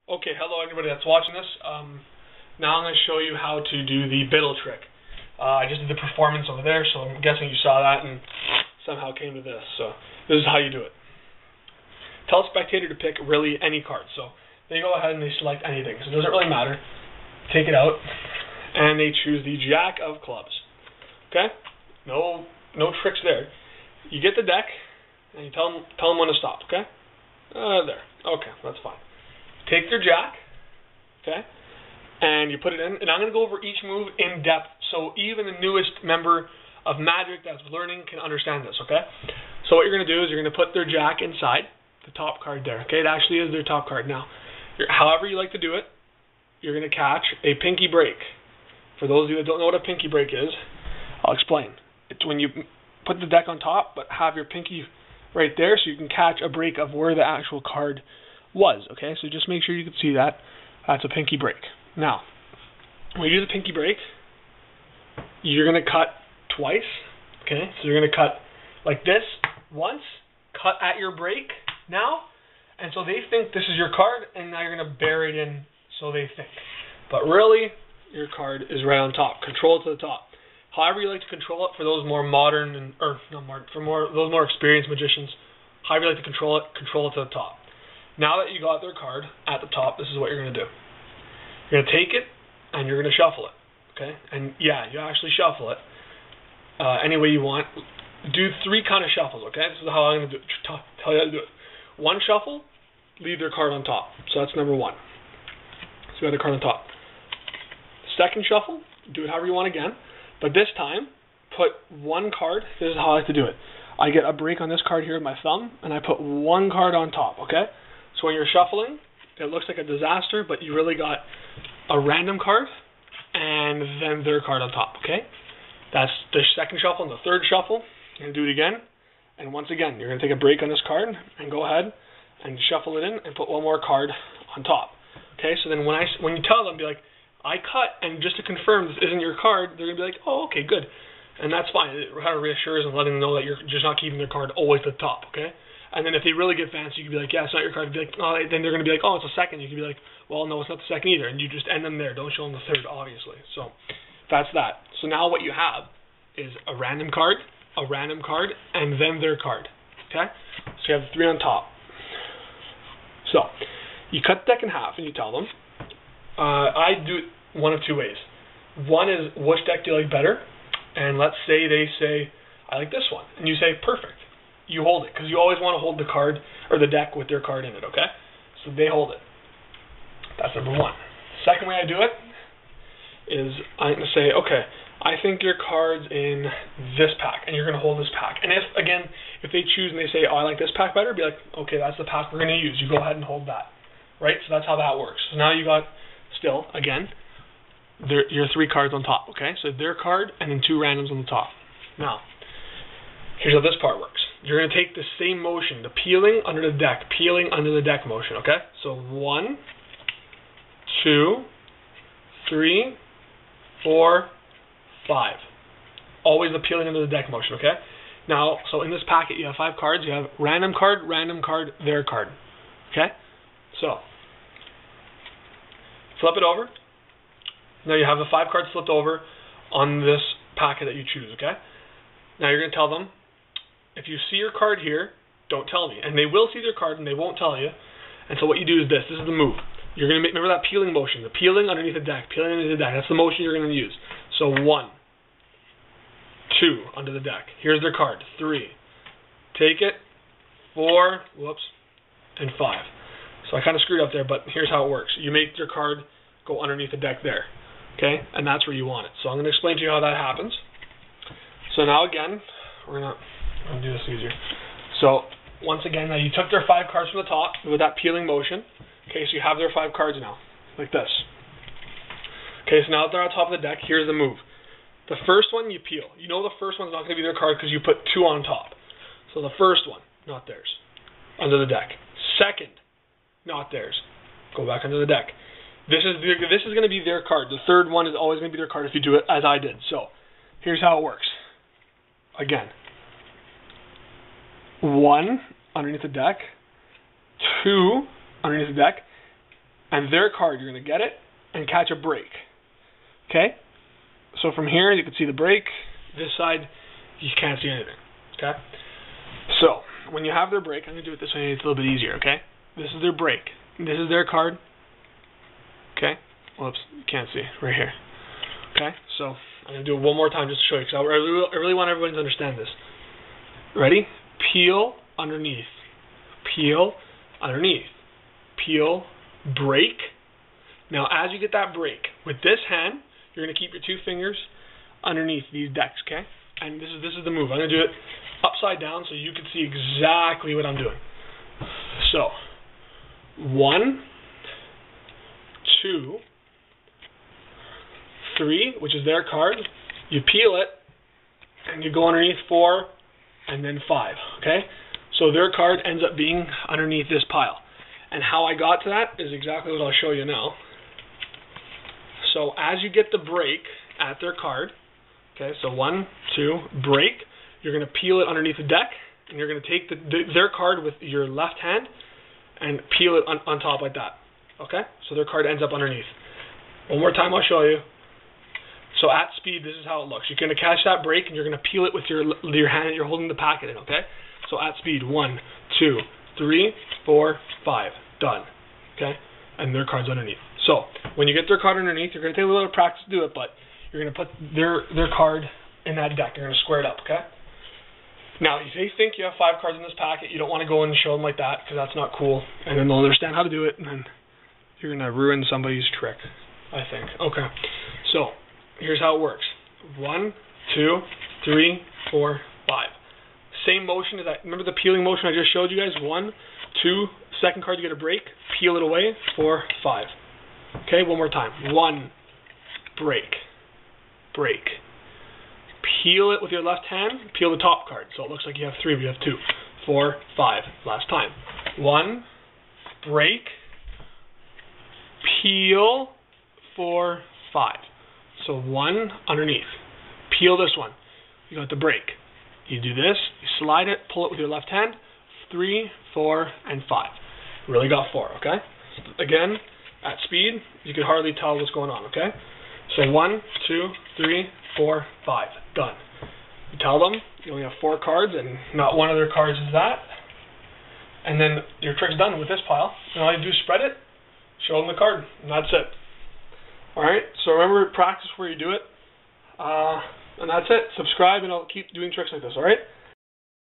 Okay, hello everybody that's watching this. Now I'm going to show you how to do the Biddle trick. I just did the performance over there, so I'm guessing you saw that and somehow came to this. So this is how you do it. Tell a spectator to pick really any card. So they go ahead and they select anything. So it doesn't really matter. Take it out, and they choose the Jack of Clubs. Okay? No tricks there. You get the deck, and you tell them when to stop. Okay? There. Okay, that's fine. Take their Jack, okay, and you put it in, and I'm going to go over each move in depth so even the newest member of Magic that's learning can understand this, okay? So what you're going to do is you're going to put their Jack inside the top card there, okay? It actually is their top card. Now, however you like to do it, you're going to catch a pinky break. For those of you that don't know what a pinky break is, I'll explain. It's when you put the deck on top but have your pinky right there so you can catch a break of where the actual card was, okay? So just make sure you can see that. That's a pinky break. Now, when you do the pinky break, you're going to cut twice, okay? So you're going to cut like this once, cut at your break now, and so they think this is your card, and now you're going to bury it in so they think. But really, your card is right on top. Control it to the top. However you like to control it, for those more modern, those more experienced magicians, however you like to control it to the top. Now that you got their card at the top, this is what you're going to do. You're going to take it, and you're going to shuffle it. Okay? And yeah, you actually shuffle it any way you want. Do 3 kind of shuffles, okay? This is how I'm going to tell you how to do it. 1 shuffle, leave their card on top. So that's number 1. So you got the card on top. 2nd shuffle, do it however you want again. But this time, put 1 card. This is how I like to do it. I get a break on this card here with my thumb, and I put 1 card on top, okay? So when you're shuffling, it looks like a disaster, but you really got a random card and then their card on top, okay? That's the 2nd shuffle and the 3rd shuffle. You're going to do it again. And once again, you're going to take a break on this card and go ahead and shuffle it in and put 1 more card on top. Okay, so then when you tell them, be like, I cut, and just to confirm this isn't your card, they're going to be like, oh, okay, good. And that's fine. It kind of reassures and letting them know that you're just not keeping their card always at the top, okay? And then if they really get fancy, you can be like, yeah, it's not your card. Be like, oh, then they're going to be like, oh, it's a 2nd. You can be like, well, no, it's not the 2nd either. And you just end them there. Don't show them the 3rd, obviously. So that's that. So now what you have is a random card, and then their card, okay? So you have the 3 on top. So you cut the deck in half, and you tell them. I do it one of 2 ways. One is, which deck do you like better? And let's say they say, I like this one. And you say, perfect. You hold it, because you always want to hold the card, or the deck with their card in it, okay? So they hold it. That's number 1. Second way I do it is I'm going to say, okay, I think your card's in this pack, and you're going to hold this pack. And if they choose and they say, oh, I like this pack better, be like, okay, that's the pack we're going to use. You go ahead and hold that, right? So that's how that works. So now you got, still, again, your 3 cards on top, okay? So their card, and then 2 randoms on the top. Now, here's how this part works. You're going to take the same motion, the peeling under the deck motion, okay? So 1, 2, 3, 4, 5. Always the peeling under the deck motion, okay? Now, so in this packet, you have 5 cards. You have random card, their card, okay? So, flip it over. Now you have the 5 cards flipped over on this packet that you choose, okay? Now you're going to tell them, if you see your card here, don't tell me. And they will see their card and they won't tell you. And so what you do is this. This is the move. You're going to remember that peeling motion. The peeling underneath the deck. That's the motion you're going to use. So 1, 2 under the deck. Here's their card. 3. Take it. 4. Whoops. And 5. So I kind of screwed up there, but here's how it works. You make your card go underneath the deck there. Okay? And that's where you want it. So I'm going to explain to you how that happens. So now again, we're going to do this easier. So once again, now you took their 5 cards from the top with that peeling motion. Okay, so you have their 5 cards now, like this. Okay, so now that they're on top of the deck, here's the move. The first one you peel. You know the first one's not going to be their card because you put 2 on top. So the first one, not theirs, under the deck. Second, not theirs. Go back under the deck. This is going to be their card. The 3rd one is always going to be their card if you do it as I did. So here's how it works. Again. 1 underneath the deck, 2 underneath the deck, and their card, you're going to get it and catch a break. Okay? So from here, you can see the break. This side, you can't see anything. Okay? So, when you have their break, I'm going to do it this way, it's a little bit easier, okay? This is their break. This is their card. Okay? Whoops, you can't see. Right here. Okay? So, I'm going to do it one more time just to show you, because I really want everybody to understand this. Ready? Peel, underneath. Peel, underneath. Peel, break. Now, as you get that break, with this hand, you're going to keep your 2 fingers underneath these decks, okay? And this is the move. I'm going to do it upside down so you can see exactly what I'm doing. So, 1, 2, 3, which is their card. You peel it, and you go underneath 4, and then 5, okay? So their card ends up being underneath this pile. And how I got to that is exactly what I'll show you now. So as you get the break at their card, okay, so 1, 2, break, you're going to peel it underneath the deck, and you're going to take their card with your left hand and peel it on top like that, okay? So their card ends up underneath. One more time, I'll show you. So at speed, this is how it looks. You're going to catch that break, and you're going to peel it with your hand that you're holding the packet in, okay? So at speed, 1, 2, 3, 4, 5, done, okay? And their card's underneath. So when you get their card underneath, you're going to take a little practice to do it, but you're going to put their card in that deck. You're going to square it up, okay? Now, if you think you have 5 cards in this packet, you don't want to go and show them like that, because that's not cool, and then they'll understand how to do it, and then you're going to ruin somebody's trick, I think. Okay, so here's how it works. 1, 2, 3, 4, 5. Same motion as that. Remember the peeling motion I just showed you guys? 1, 2, second card you get a break, peel it away, 4, 5. Okay, one more time. 1, break, break. Peel it with your left hand, peel the top card. So it looks like you have 3, but you have 2. 4, 5. Last time. 1, break, peel, 4, 5. So 1 underneath. Peel this one. You got the break. You do this, you slide it, pull it with your left hand. 3, 4, and 5. Really got 4, okay? Again, at speed, you can hardly tell what's going on, okay? So 1, 2, 3, 4, 5. Done. You tell them you only have 4 cards and not one of their cards is that. And then your trick's done with this pile. And all you do is spread it, show them the card, and that's it. Alright, so remember, practice where you do it. And that's it. Subscribe and I'll keep doing tricks like this, alright?